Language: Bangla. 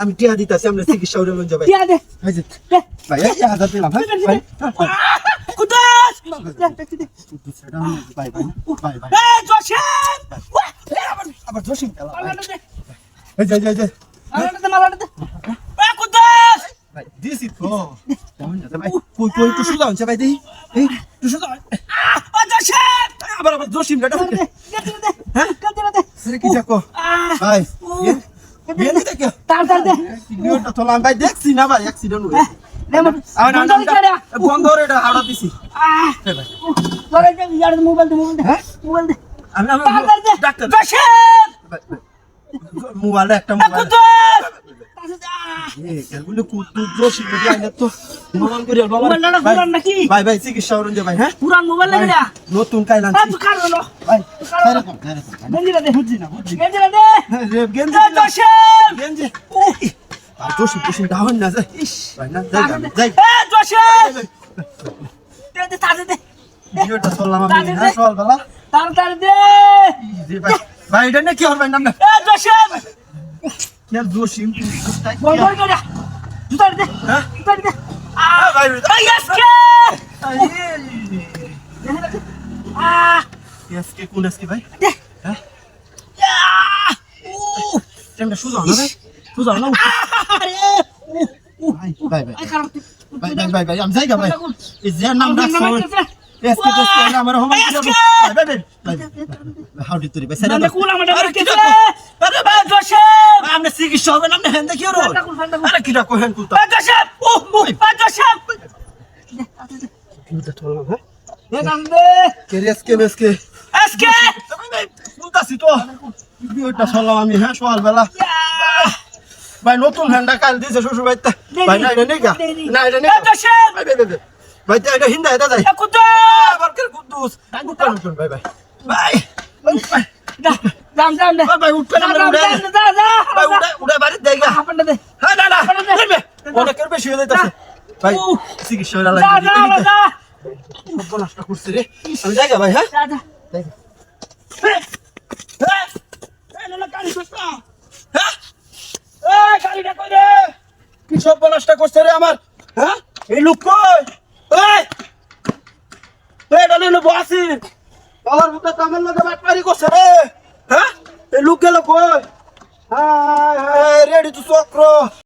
আমি টিয়া দিতেছি আমরা চিকিৎসা যাবে ভাই 1000 দিলাম ভাই আবার জসিম ভাই দিছি তো ভাই কই কই একটু সুজা হচ্ছে ভাই দেই একটু সুজা আবার জসিম হ্যাঁ কি দেখো ভাই বেনি দেখো তার দে নিউটা তোলাম ভাই দেখছি না ভাই অ্যাক্সিডেন্ট হয়েছে বন্ধ রে এটা হাওড়া দিছি তোরে যে ইয়ার মোবাইল দে মোবাইল দে আমি ডাক্তার মোবাইলে একটা মোবাইল এগুলো কুতুব জসিম আইনা তো মোবাইল করে মোবাইলটা পুরান নাকি ভাই ভাই চিকিৎসা করুন যে ভাই হ্যাঁ পুরান মোবাইল লাগে না নতুন কাইলান তুই কার হলো ভাই গেঞ্জিটা দে বুঝছি গেঞ্জিটা দে গেঞ্জি জসিম গেঞ্জি জসিম ডাউন না যাই ভাই না যাই জসিম দে তার দে ভিডিওটা চললাম আমি হ্যাঁ চল বাবা তার দে ভাই ভাই এটা না কি হবে নাম না জসিম কি জসিম বল করে জুতা দে হ্যাঁ জুতা দে ভাই আজকে এসকে কোন এসকে ভাই দে হ্যাঁ টাইমটা সুজা না ভাই সুজা না ভাই ভাই আই খারাপ ভাই আমি যাই গা ভাই এই যে নাম ডাকছ এসকে না আমার হোম ভাই হাউ ডিড তুই ভাই না কোন আমাদের কেছে আরে ভাই জসিম আমরা চিকিৎসা হবে না হেন দেখি ওর আরে কি ডাকো হেন কুলতা জসিম জসিম কিটা তোলা হ্যাঁ দে কাম দে এসকে আজকে কুলতাছি তো ভিডিওটা চললাম আমি হ্যাঁ সকালবেলা ভাই নতুন হ্যান্ডা কাল দিয়েছে শ্বশুর বাড়িতে ভাই না এটা নেই গা না এটা নেই জসিম ভাই ভাই এটা হিন্দা এটা যাই কুদ্দুস বারকার কুদ্দুস নতুন ভাই ভাই দাম দে ভাই উঠবে না ভাই উড়ে বাড়ি দেই গা আপনটা দে হ্যাঁ না অনেকের বেশি হয়ে যাইতাছে ভাই চিকিৎসা হয়ে যা নষ্ট করছে রে আমি যাই গা ভাই হ্যাঁ যা কি সব নষ্ট করছে রে আমার হ্যাঁ এই লোক কই এটা নিয়ে বসি আমার বুকে কামের লগে বাটপারি করছে রে হ্যাঁ এই লোক গেল কই হ্যাঁ রেডি তো চক্র